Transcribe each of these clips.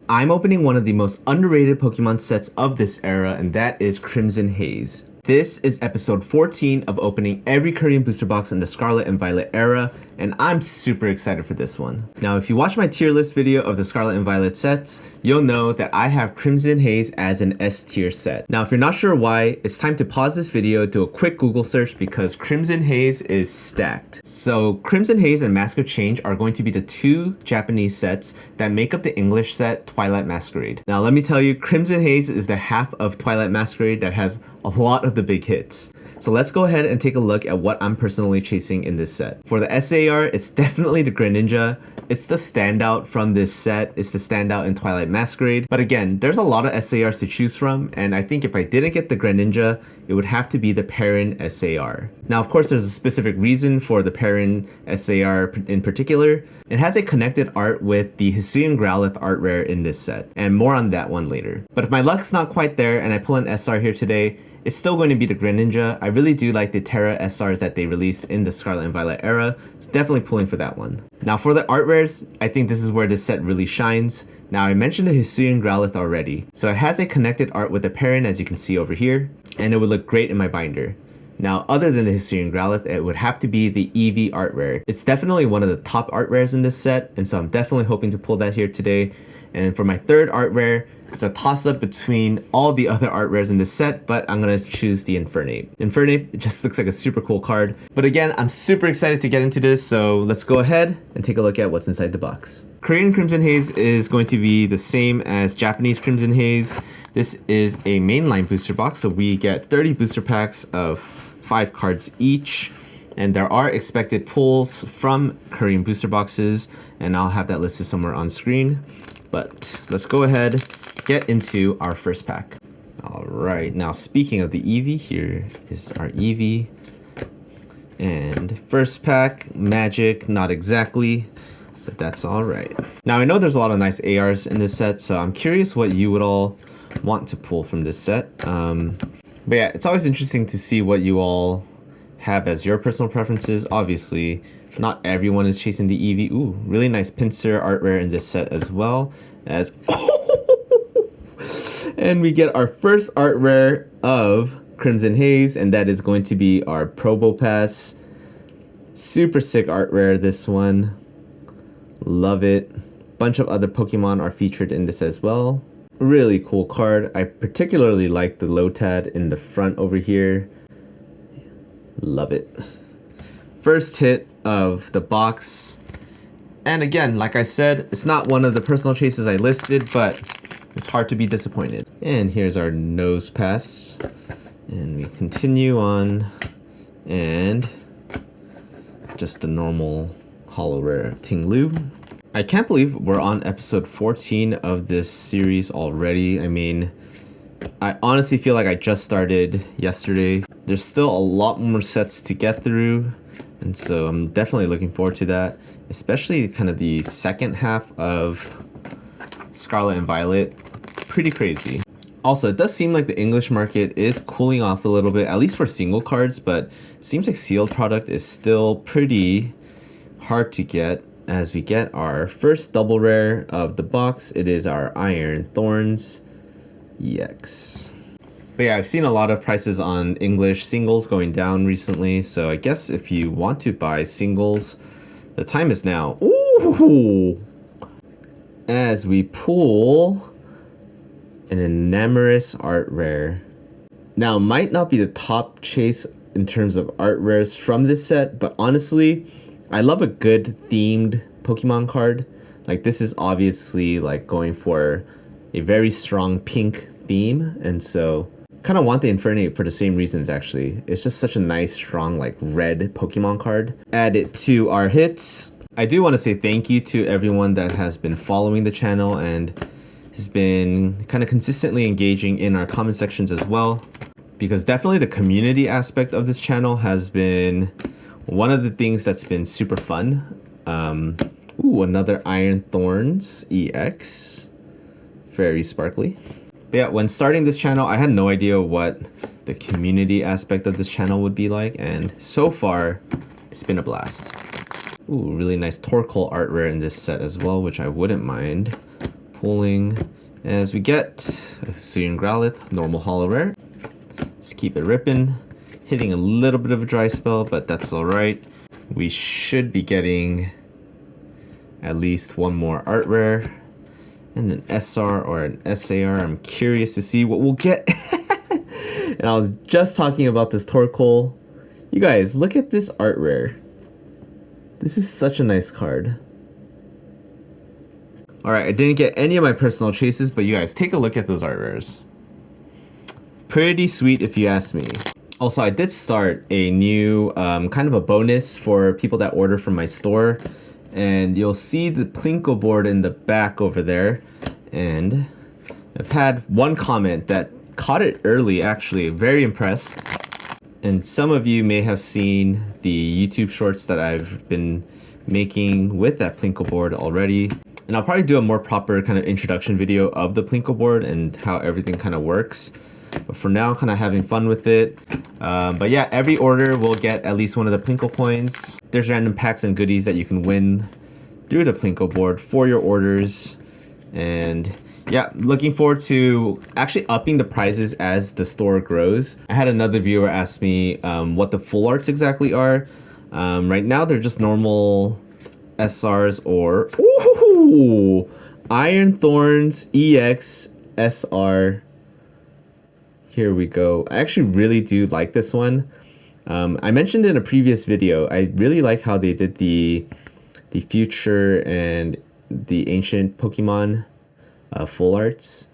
I'm opening one of the most underrated Pokemon sets of this era, and that is Crimson Haze. This is episode 14 of opening every Korean booster box in the Scarlet and Violet era, and I'm super excited for this one. Now, if you watch my tier list video of the Scarlet and Violet sets, you'll know that I have Crimson Haze as an S tier set. Now, if you're not sure why, it's time to pause this video, do a quick Google search because Crimson Haze is stacked. So, Crimson Haze and Mask of Change are going to be the two Japanese sets that make up the English set Twilight Masquerade. Now, let me tell you, Crimson Haze is the half of Twilight Masquerade that has a lot of the big hits. So let's go ahead and take a look at what I'm personally chasing in this set. For the SAR, it's definitely the Greninja. It's the standout from this set. It's the standout in Twilight Masquerade. But again, there's a lot of SARs to choose from, and I think if I didn't get the Greninja, it would have to be the Perrin SAR. Now, of course, there's a specific reason for the Perrin SAR in particular. It has a connected art with the Hisuian Growlithe art rare in this set, and more on that one later. But if my luck's not quite there and I pull an SR here today, it's still going to be the Greninja. I really do like the Terra SRs that they released in the Scarlet and Violet era. It's definitely pulling for that one. Now for the art rares, I think this is where this set really shines. Now I mentioned the Hisuian Growlithe already. So it has a connected art with the Perrin, as you can see over here, and it would look great in my binder. Now, other than the Hisuian Growlithe, it would have to be the Eevee art rare. It's definitely one of the top art rares in this set, and so I'm definitely hoping to pull that here today. And for my third art rare, it's a toss-up between all the other art rares in this set, but I'm gonna choose the Infernape. Infernape, it just looks like a super cool card. But again, I'm super excited to get into this, so let's go ahead and take a look at what's inside the box. Korean Crimson Haze is going to be the same as Japanese Crimson Haze. This is a mainline booster box, so we get 30 booster packs of 5 cards each. And there are expected pulls from Korean booster boxes, and I'll have that listed somewhere on screen. But let's go ahead, get into our first pack. All right, now speaking of the Eevee, here is our Eevee. And first pack, magic, not exactly, but that's all right. Now I know there's a lot of nice ARs in this set, so I'm curious what you would all want to pull from this set. But yeah, it's always interesting to see what you all have as your personal preferences. Obviously, not everyone is chasing the Eevee. Ooh, really nice pincer art rare in this set as well. And we get our first art rare of Crimson Haze, and that is going to be our Probopass. Super sick art rare, this one. Love it. Bunch of other Pokemon are featured in this as well. Really cool card. I particularly like the Lotad in the front over here. Love it. First hit of the box. And again, like I said, it's not one of the personal chases I listed, but it's hard to be disappointed. And here's our nose pass. And we continue on. And just the normal holo rare Ting-Lu. I can't believe we're on episode 14 of this series already. I mean, I honestly feel like I just started yesterday. There's still a lot more sets to get through, and so I'm definitely looking forward to that, especially kind of the second half of Scarlet and Violet. Pretty crazy. Also, it does seem like the English market is cooling off a little bit, at least for single cards, but it seems like sealed product is still pretty hard to get. As we get our first double rare of the box, it is our Iron Thorns EX. But yeah, I've seen a lot of prices on English singles going down recently, so I guess if you want to buy singles, the time is now. Ooh! As we pull an Enamorous art rare. Now, might not be the top chase in terms of art rares from this set, but honestly, I love a good themed Pokemon card. Like, this is obviously like going for a very strong pink theme, and so kind of want the Infernape for the same reasons actually. It's just such a nice, strong, like red Pokemon card. Add it to our hits. I do want to say thank you to everyone that has been following the channel and has been kind of consistently engaging in our comment sections as well, because definitely the community aspect of this channel has been one of the things that's been super fun. Ooh, another Iron Thorns EX. Very sparkly. But yeah, when starting this channel, I had no idea what the community aspect of this channel would be like, and so far, it's been a blast. Ooh, really nice Torkoal art rare in this set as well, which I wouldn't mind pulling as we get a Hisuian Growlithe, normal holo rare. Let's keep it ripping. Hitting a little bit of a dry spell, but that's alright. We should be getting at least one more art rare and an SR or an SAR. I'm curious to see what we'll get. And I was just talking about this Torkoal. You guys, look at this art rare. This is such a nice card. Alright, I didn't get any of my personal chases, but you guys, take a look at those art rares. Pretty sweet if you ask me. Also, I did start a new kind of a bonus for people that order from my store. And you'll see the Plinko board in the back over there. And I've had one comment that caught it early, actually. Very impressed. And some of you may have seen the YouTube shorts that I've been making with that Plinko board already. And I'll probably do a more proper kind of introduction video of the Plinko board and how everything kind of works. But for now, kind of having fun with it. But yeah, every order will get at least one of the Plinko coins. There's random packs and goodies that you can win through the Plinko board for your orders. And yeah, looking forward to actually upping the prizes as the store grows. I had another viewer ask me what the full arts exactly are. Right now, they're just normal SRs or ooh, Iron Thorns EX SR. Here we go. I actually really do like this one. I mentioned in a previous video, I really like how they did the future and the ancient Pokemon full arts.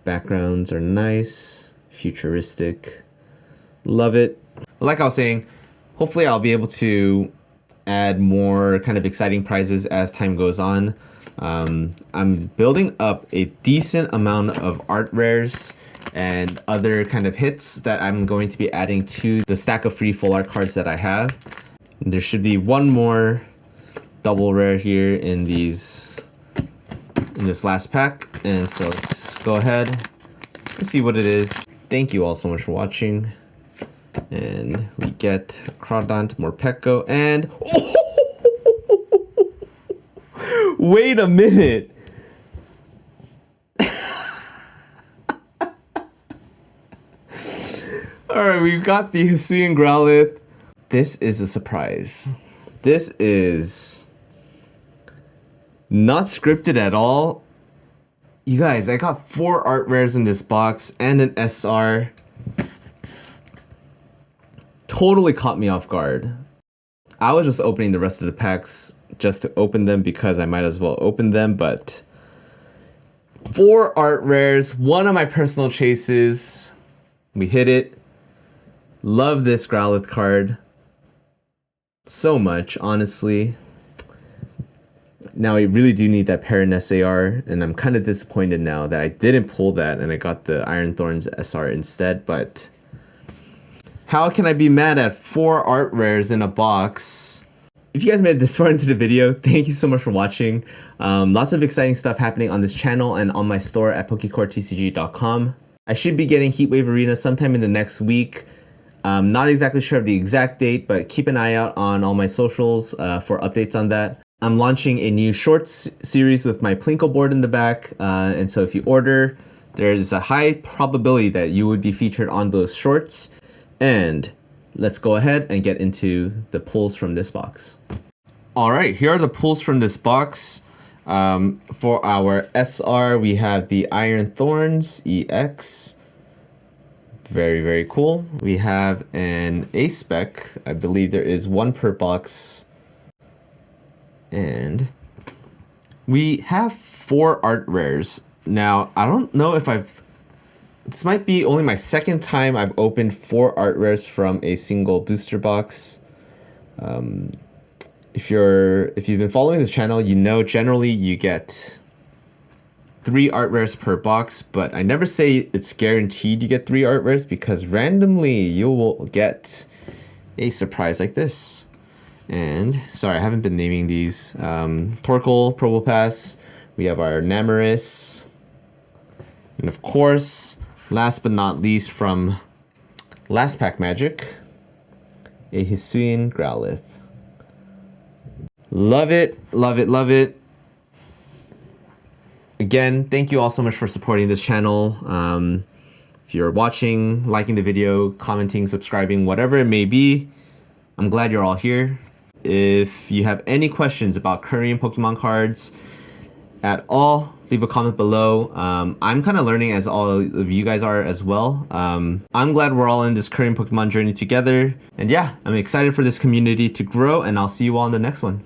Backgrounds are nice, futuristic. Love it. Like I was saying, hopefully I'll be able to add more kind of exciting prizes as time goes on. I'm building up a decent amount of art rares and other kind of hits that I'm going to be adding to the stack of free full art cards that I have. There should be one more double rare here in this last pack, and so let's go ahead and see what it is. Thank you all so much for watching, and we get Crawdont, Morpeko, and wait a minute. Alright, we've got the Hisuian Growlithe. This is a surprise. This is not scripted at all. You guys, I got 4 art rares in this box and an SR. Totally caught me off guard. I was just opening the rest of the packs just to open them because I might as well open them, but 4 art rares, one of my personal chases. We hit it. Love this Growlithe card so much, honestly. Now I really do need that Parent SAR, and I'm kind of disappointed now that I didn't pull that and I got the Iron Thorns SR instead, but how can I be mad at 4 art rares in a box? If you guys made it this far into the video, thank you so much for watching. Lots of exciting stuff happening on this channel and on my store at PokecoreTCG.com. I should be getting Heatwave Arena sometime in the next week. I'm not exactly sure of the exact date, but keep an eye out on all my socials for updates on that. I'm launching a new shorts series with my Plinko board in the back, and so if you order, there's a high probability that you would be featured on those shorts. And let's go ahead and get into the pulls from this box. Alright, here are the pulls from this box. For our SR, we have the Iron Thorns EX. Very, very cool. We have an A-Spec. I believe there is 1 per box. And we have 4 art rares. Now, I don't know if this might be only my second time I've opened 4 art rares from a single booster box. If you've been following this channel, you know generally you get 3 art rares per box, but I never say it's guaranteed you get 3 art rares because randomly you will get a surprise like this. And sorry, I haven't been naming these. Torkoal, Probopass, we have our Namoris, and of course, last but not least from Last Pack Magic, a Hisuian Growlithe. Love it, love it, love it. Again, thank you all so much for supporting this channel. If you're watching, liking the video, commenting, subscribing, whatever it may be, I'm glad you're all here. If you have any questions about Korean Pokemon cards at all, leave a comment below. I'm kind of learning as all of you guys are as well. I'm glad we're all in this Korean Pokemon journey together. And yeah, I'm excited for this community to grow, and I'll see you all in the next one.